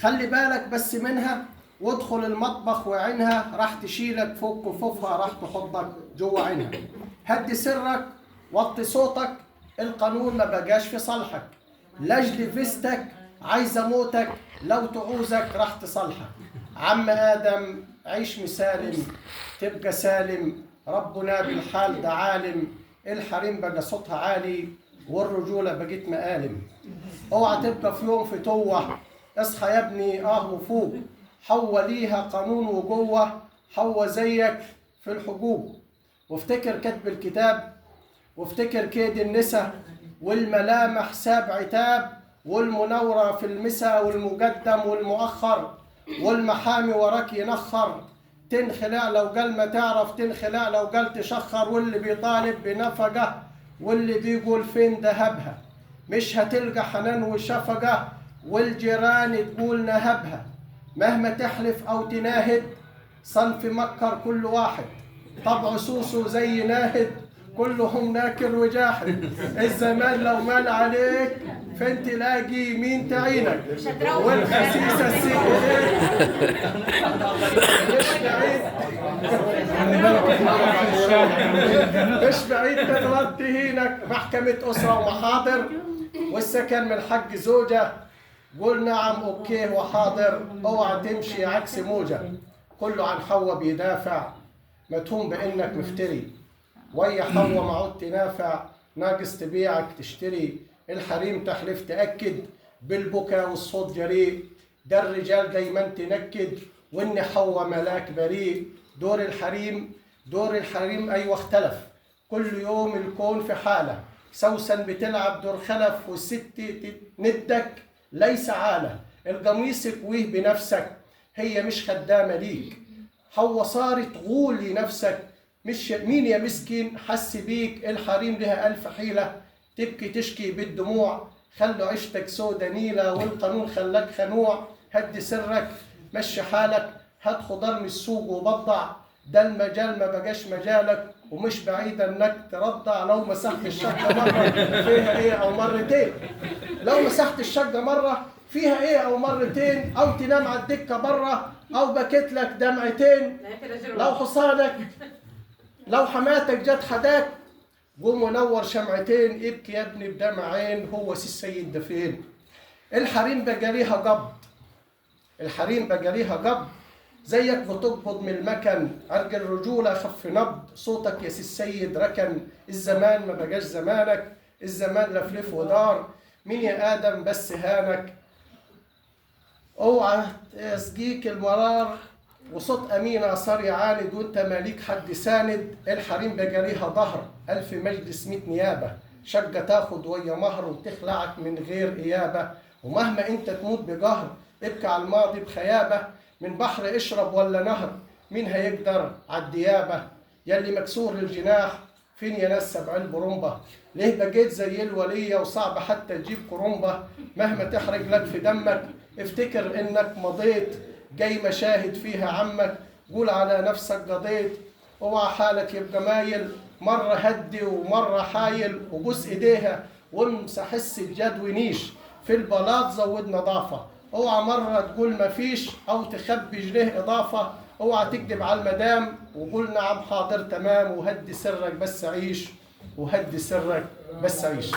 خلي بالك بس منها، وادخل المطبخ وعينها راح تشيلك فوق كفوفها، راح تحطك جوه عينها. هدي سرك، وطي صوتك، القانون ما بقاش في صالحك. لاجل فيستك عايزة موتك، لو تعوزك راح تصالحك. عم آدم عيش مسالم، تبقى سالم، ربنا بالحال ده عالم. الحريم بقى صوتها عالي، والرجولة بقيت مقالم. اوعى تبقى في يوم فتوة، اصحى يا ابني وفوق. حوا ليها قانون وجوه، حوا زيك في الحجوب. وافتكر كتب الكتاب، وافتكر كيد النسا، والملامح ساب عتاب، والمناورة في المسا، والمقدم والمؤخر، والمحامي وراك ينخر. تنخلع لو قال ما تعرف تنخلع لو قال تشخر، واللي بيطالب بنفقة واللي بيقول فين ذهبها. مش هتلقى حنان وشفقة، والجيران تقول نهبها. مهما تحلف أو تناهد، صنف مكر كل واحد. طبع سوسو زي ناهد، كلهم ناكر وجاحد. الزمان لو مال عليك فين تلاقي مين تعينك، والخسيسة السيئة مش بعيد تغلط تهينك. محكمة أسرة ومحاضر، والسكن من حق زوجة، قول نعم اوكي وحاضر. اوعى تمشي عكس موجة، كله عن حوا بيدافع، متهوم بانك مفتري. ويا حوا ما عدت نافع، ناقص تبيعك تشتري. الحريم تحلف تأكد، بالبكاء والصوت جريء. ده الرجال دايما تنكد، وان حوا ملاك بريء. دور الحريم ايوه اختلف، كل يوم الكون في حالة. سوسن بتلعب دور خلف، والست ندك ليس عالة. القميص كويه بنفسك، هي مش خدامة ليك. حوا صارت غول لنفسك، مش مين يا مسكين حس بيك. الحريم لها ألف حيلة، تبكي تشكي بالدموع. خلوا عيشتك سودا نيلة، والقانون خلاك خنوع. هدي سرك، مشي حالك، هات خضار من السوق وبضع. ده المجال ما بقاش مجالك، ومش بعيد انك ترضع. لو مسحت الشقة مرة فيها ايه او مرتين، لو مسحت الشقة مرة فيها ايه او مرتين، او تنام على الدكة برة، او بكيت لك دمعتين. لو حصانك لو حماتك جت حداك، قوم ونور شمعتين. ابكي يا ابني بدمعين، هو سي السيد ده فين؟ الحريم بقى ليها قبض، الحريم بقى ليها قبض. زيك بتقبض من المكن، عرق الرجولة خف نبض. صوتك يا سي السيد ركن، الزمان ما بقاش زمانك. الزمان لفلف ودار، مين يا آدم بس هانك. اوعى يسقيك المرار، وصوت أمينة صار يعاند، وانت ماليك حد ساند. الحريم بقى ليها ظهر، ألف مجلس 100 نيابة. شقة تاخد ويا مهر، وتخلعك من غير إيابة. ومهما انت تموت بقهر، ابكي على الماضي بخيابة. من بحر اشرب ولا نهر، مين هيقدر عالديابة. يلي مكسور الجناح، فين يا ناس سبع البرمبة. ليه بقيت زي الولية، وصعب حتى تجيب كرنبة. مهما تحرق لك في دمك، افتكر انك مضيت. جاي مشاهد فيها عمك، قول على نفسك قضيت. اوعى حالك يبقى مايل، مرة هدي ومرة حايل. وبوس ايديها وامسح السجاد ونيش، في البلاط زود نظافة. اوعى مرة تقول مفيش، او تخبي جنيه اضافة. اوعى تكذب على المدام، وقول نعم حاضر تمام. وهدي سرك بس عيش، وهدي سرك بس عيش.